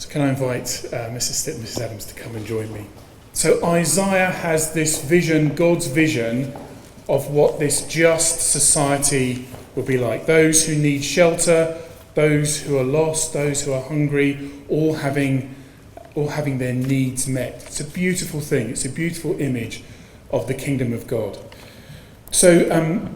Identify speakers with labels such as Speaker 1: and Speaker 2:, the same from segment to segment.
Speaker 1: So can I invite Mrs. Stitt and Mrs. Adams to come and join me? So Isaiah has this vision, God's vision, of what this just society will be like. Those who need shelter, those who are lost, those who are hungry, all having their needs met. It's a beautiful thing. It's a beautiful image of the kingdom of God. So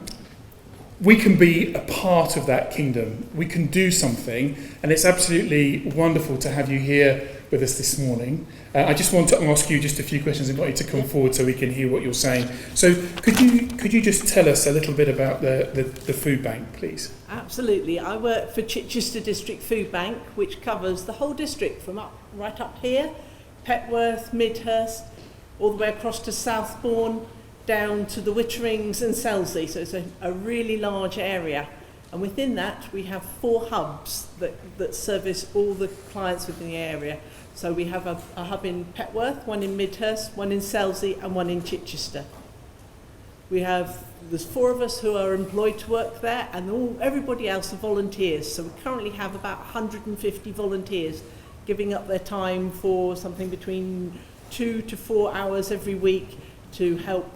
Speaker 1: we can be a part of that kingdom. We can do something, and it's absolutely wonderful to have you here with us this morning. I just want to ask you just a few questions and invite you to come forward so we can hear what you're saying. So could you just tell us a little bit about the food bank, please?
Speaker 2: Absolutely. I work for Chichester District Food Bank, which covers the whole district from right up here, Petworth, Midhurst, all the way across to Southbourne, down to the Witterings and Selsley. So it's a really large area. And within that, we have 4 hubs that service all the clients within the area. So we have a hub in Petworth, one in Midhurst, one in Selsley, and one in Chichester. There's 4 of us who are employed to work there, and everybody else are volunteers. So we currently have about 150 volunteers giving up their time for something between 2 to 4 hours every week to help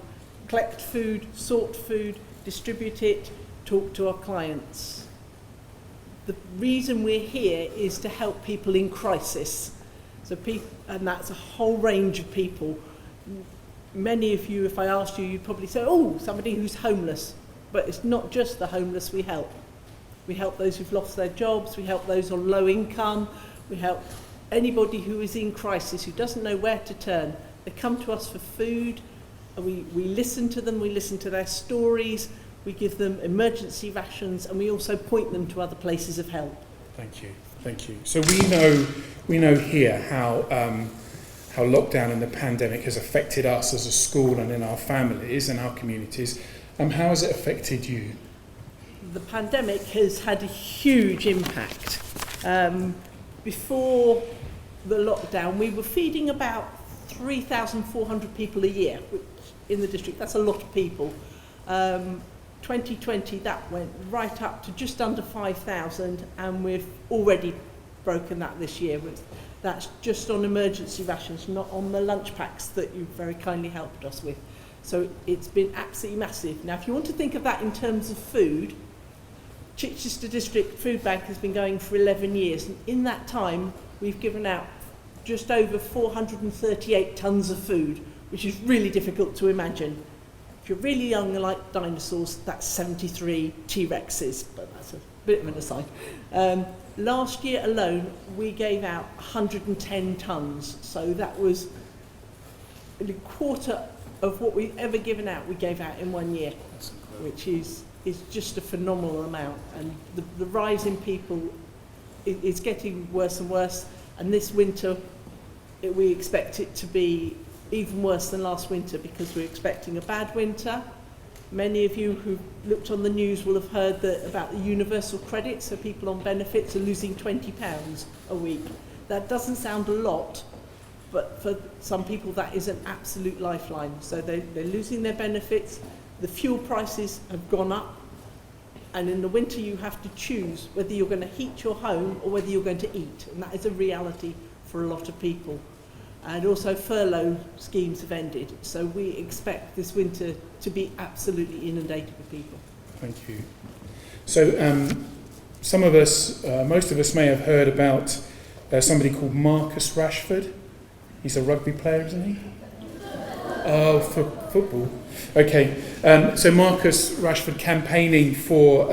Speaker 2: collect food, sort food, distribute it, talk to our clients. The reason we're here is to help people in crisis. And that's a whole range of people. Many of you, if I asked you, you'd probably say, oh, somebody who's homeless. But it's not just the homeless we help. We help those who've lost their jobs, we help those on low income, we help anybody who is in crisis, who doesn't know where to turn. They come to us for food, and we listen to them, we listen to their stories, we give them emergency rations, and we also point them to other places of help.
Speaker 1: Thank you. So we know here how lockdown and the pandemic has affected us as a school and in our families and our communities. How has it affected you?
Speaker 2: The pandemic has had a huge impact. Before the lockdown, we were feeding about 3,400 people a year, which in the district, that's a lot of people. 2020, that went right up to just under 5,000, and we've already broken that this year. That's just on emergency rations, not on the lunch packs that you very kindly helped us with. So it's been absolutely massive. Now, if you want to think of that in terms of food, Chichester District Food Bank has been going for 11 years, and in that time, we've given out just over 438 tonnes of food, which is really difficult to imagine. If you're really young and like dinosaurs, that's 73 T-Rexes, but that's a bit of an aside. Last year alone, we gave out 110 tonnes, so that was a quarter of what we've ever given out, we gave out in 1 year, which is just a phenomenal amount. And the rise in people is getting worse and worse, and this winter we expect it to be even worse than last winter, because we're expecting a bad winter. Many of you who looked on the news will have heard about the universal credit, so people on benefits are losing £20 a week. That doesn't sound a lot, but for some people that is an absolute lifeline. So they're losing their benefits, the fuel prices have gone up, and in the winter you have to choose whether you're going to heat your home or whether you're going to eat, and that is a reality for a lot of people. And also furlough schemes have ended, so we expect this winter to be absolutely inundated with people.
Speaker 1: Thank you. So some of us, most of us may have heard about somebody called Marcus Rashford. He's a rugby player, isn't he? Oh, for football. Okay. So Marcus Rashford campaigning for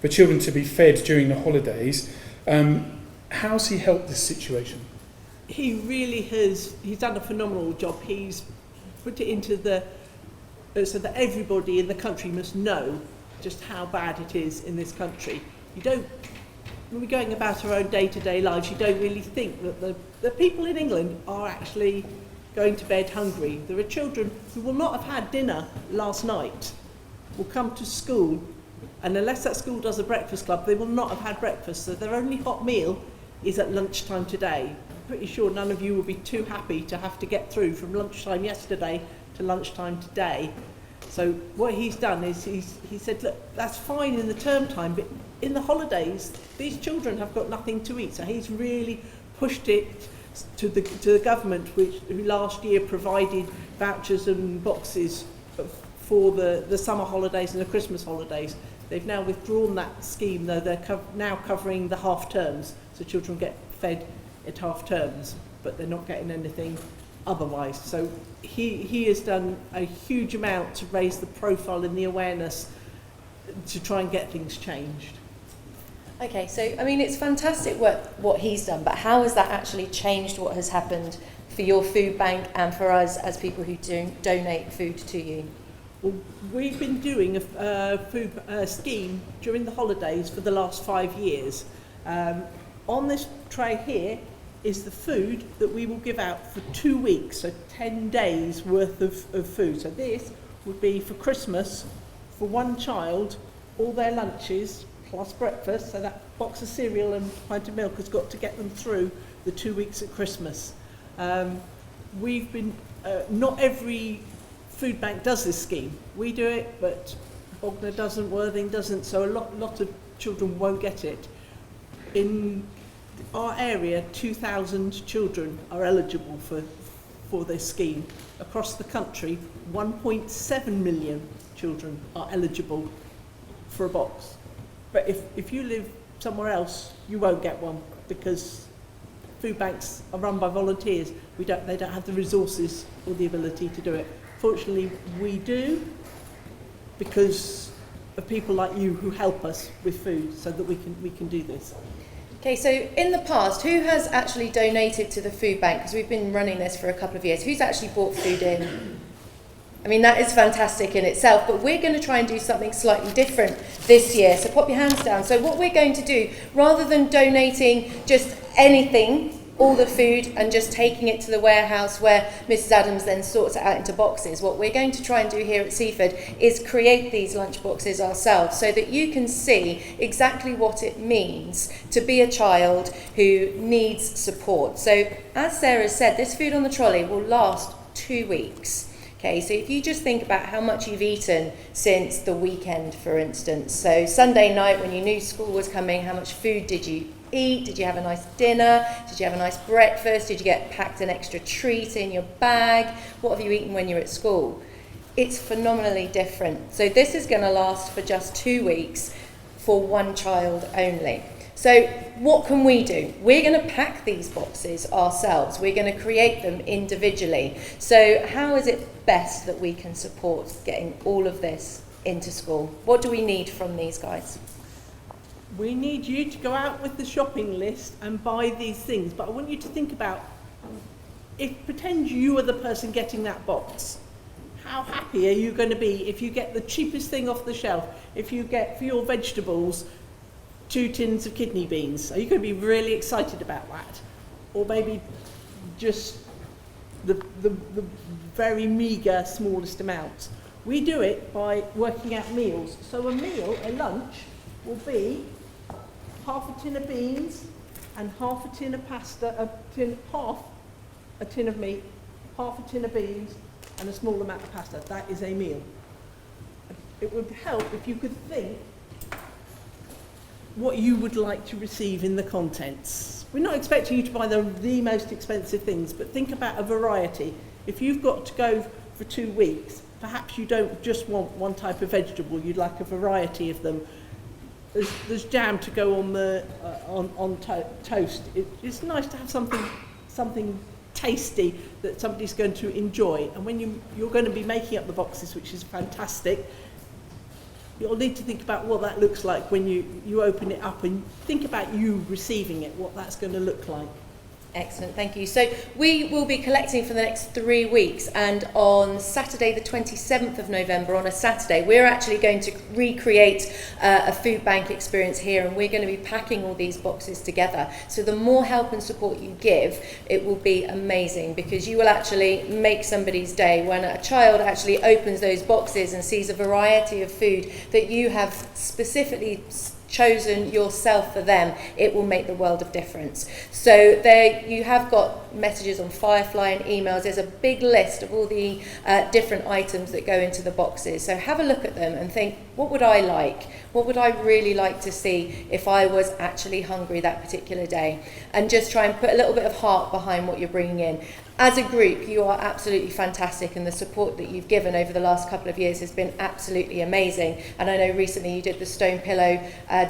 Speaker 1: children to be fed during the holidays. How's he helped this situation?
Speaker 2: He really has. He's done a phenomenal job. He's put it into so that everybody in the country must know just how bad it is in this country. When we're going about our own day-to-day lives, you don't really think that the people in England are actually going to bed hungry. There are children who will not have had dinner last night, will come to school, and unless that school does a breakfast club, they will not have had breakfast. So their only hot meal is at lunchtime today. Pretty sure none of you will be too happy to have to get through from lunchtime yesterday to lunchtime today. So what he's done is he said, look, that's fine in the term time, but in the holidays, these children have got nothing to eat. So he's really pushed it to the government, who last year provided vouchers and boxes for the summer holidays and the Christmas holidays. They've now withdrawn that scheme, though they're now covering the half terms, so children get fed at half terms, but they're not getting anything otherwise. So he has done a huge amount to raise the profile and the awareness to try and get things changed.
Speaker 3: Okay, so I mean, it's fantastic what he's done, but how has that actually changed what has happened for your food bank and for us as people who donate food to you?
Speaker 2: Well, we've been doing a food scheme during the holidays for the last 5 years. On this tray here is the food that we will give out for 2 weeks, so 10 days worth of food. So this would be for Christmas, for one child, all their lunches plus breakfast, so that box of cereal and pint of milk has got to get them through the 2 weeks at Christmas. We've been, not every food bank does this scheme. We do it, but Bognor doesn't, Worthing doesn't, so a lot of children won't get it. In our area, 2,000 children are eligible for this scheme. Across the country, 1.7 million children are eligible for a box. But if you live somewhere else, you won't get one, because food banks are run by volunteers. They don't have the resources or the ability to do it. Fortunately, we do, because of people like you who help us with food, so that we can do this.
Speaker 3: Okay, so in the past, who has actually donated to the food bank? Because we've been running this for a couple of years. Who's actually brought food in? I mean, that is fantastic in itself, but we're going to try and do something slightly different this year. So pop your hands down. So what we're going to do, rather than donating just anything, all the food, and just taking it to the warehouse where Mrs. Adams then sorts it out into boxes, what we're going to try and do here at Seaford is create these lunch boxes ourselves, so that you can see exactly what it means to be a child who needs support. So as Sarah said, this food on the trolley will last 2 weeks. Okay, so if you just think about how much you've eaten since the weekend, for instance. So Sunday night when you knew school was coming, how much food did you eat? Did you have a nice dinner? Did you have a nice breakfast? Did you get packed an extra treat in your bag? What have you eaten when you're at school? It's phenomenally different. So this is going to last for just 2 weeks for one child only. So what can we do? We're going to pack these boxes ourselves. We're going to create them individually. So how is it best that we can support getting all of this into school? What do we need from these guys?
Speaker 2: We need you to go out with the shopping list and buy these things. But I want you to think about, pretend you are the person getting that box. How happy are you going to be if you get the cheapest thing off the shelf? If you get, for your vegetables, 2 tins of kidney beans? Are you going to be really excited about that? Or maybe just the very meagre smallest amount? We do it by working out meals. So a lunch, will be half a tin of beans and half a tin of pasta, half a tin of meat, half a tin of beans and a small amount of pasta. That is a meal. It would help if you could think what you would like to receive in the contents. We're not expecting you to buy the most expensive things, but think about a variety. If you've got to go for 2 weeks, perhaps you don't just want one type of vegetable, you'd like a variety of them. There's jam to go on the toast. It's nice to have something tasty that somebody's going to enjoy. And when you're going to be making up the boxes, which is fantastic, you'll need to think about what that looks like when you open it up, and think about you receiving it, what that's going to look like.
Speaker 3: Excellent, thank you. So we will be collecting for the next 3 weeks, and on Saturday the 27th of November, on a Saturday, we're actually going to recreate a food bank experience here, and we're going to be packing all these boxes together. So the more help and support you give, it will be amazing, because you will actually make somebody's day when a child actually opens those boxes and sees a variety of food that you have specifically chosen yourself for them. It will make the world of difference. So there you have got messages on Firefly and emails. There's a big list of all the different items that go into the boxes. So have a look at them and think, what would I like? What would I really like to see if I was actually hungry that particular day? And just try and put a little bit of heart behind what you're bringing in. As a group, you are absolutely fantastic, and the support that you've given over the last couple of years has been absolutely amazing. And I know recently you did the Stone Pillow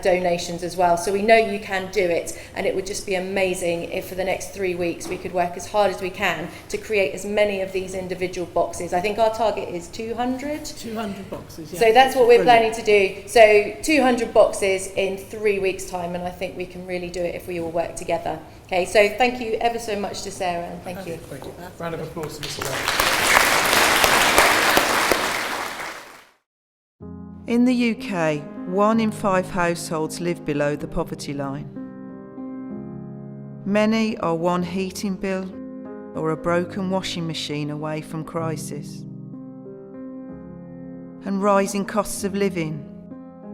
Speaker 3: donations as well, so we know you can do it, and it would just be amazing if for the next 3 weeks we could work as hard as we can to create as many of these individual boxes. I think our target is 200?
Speaker 2: 200 boxes, yeah.
Speaker 3: So that's what we're planning to do. So 200 boxes in 3 weeks' time, and I think we can really do it if we all work together. Okay, so thank you ever so much to Sarah, and thank you.
Speaker 1: Thank you. Round of applause to Mr. Brown.
Speaker 4: In the UK, 1 in 5 households live below the poverty line. Many are one heating bill or a broken washing machine away from crisis. And rising costs of living,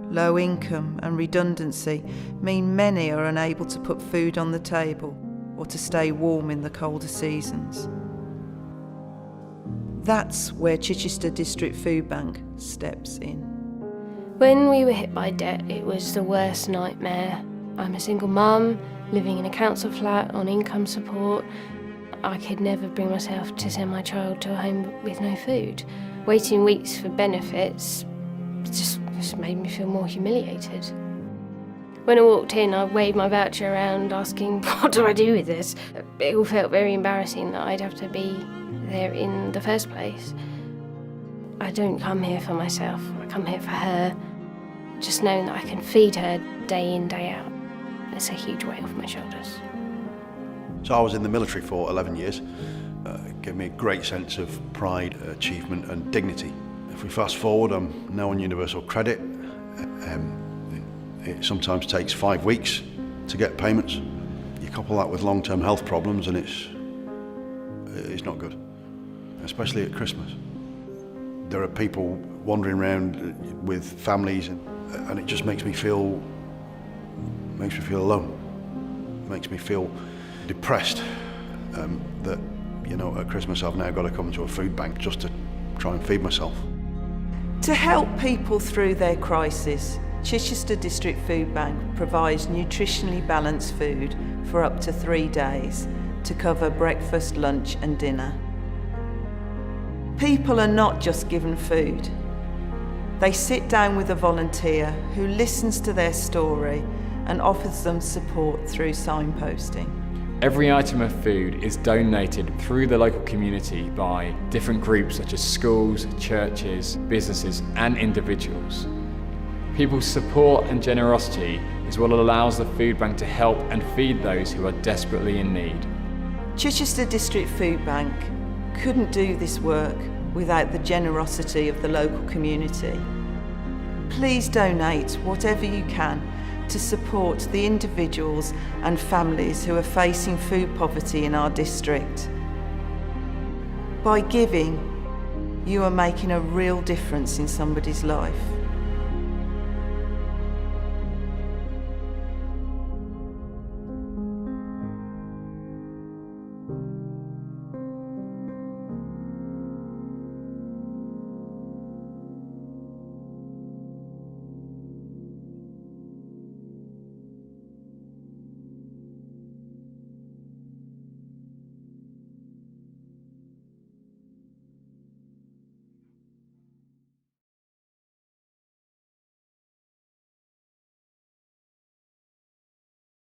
Speaker 4: low income and redundancy mean many are unable to put food on the table or to stay warm in the colder seasons. That's where Chichester District Foodbank steps in.
Speaker 5: When we were hit by debt, it was the worst nightmare. I'm a single mum, living in a council flat on income support. I could never bring myself to send my child to a home with no food. Waiting weeks for benefits just made me feel more humiliated. When I walked in, I waved my voucher around asking, what do I do with this? It all felt very embarrassing that I'd have to be there in the first place. I don't come here for myself, I come here for her. Just knowing that I can feed her day in, day out, it's a huge weight off my shoulders.
Speaker 6: So I was in the military for 11 years. It gave me a great sense of pride, achievement and dignity. If we fast forward, I'm now on universal credit. It sometimes takes 5 weeks to get payments. You couple that with long-term health problems and it's not good, especially at Christmas. There are people wandering around with families and it just makes me feel alone. It makes me feel depressed that, you know, at Christmas I've now got to come to a food bank just to try and feed myself.
Speaker 4: To help people through their crisis, Chichester District Foodbank provides nutritionally balanced food for up to 3 days to cover breakfast, lunch and dinner. People are not just given food. They sit down with a volunteer who listens to their story and offers them support through signposting.
Speaker 7: Every item of food is donated through the local community by different groups such as schools, churches, businesses and individuals. People's support and generosity is what allows the food bank to help and feed those who are desperately in need.
Speaker 4: Chichester District Foodbank couldn't do this work without the generosity of the local community. Please donate whatever you can to support the individuals and families who are facing food poverty in our district. By giving, you are making a real difference in somebody's life.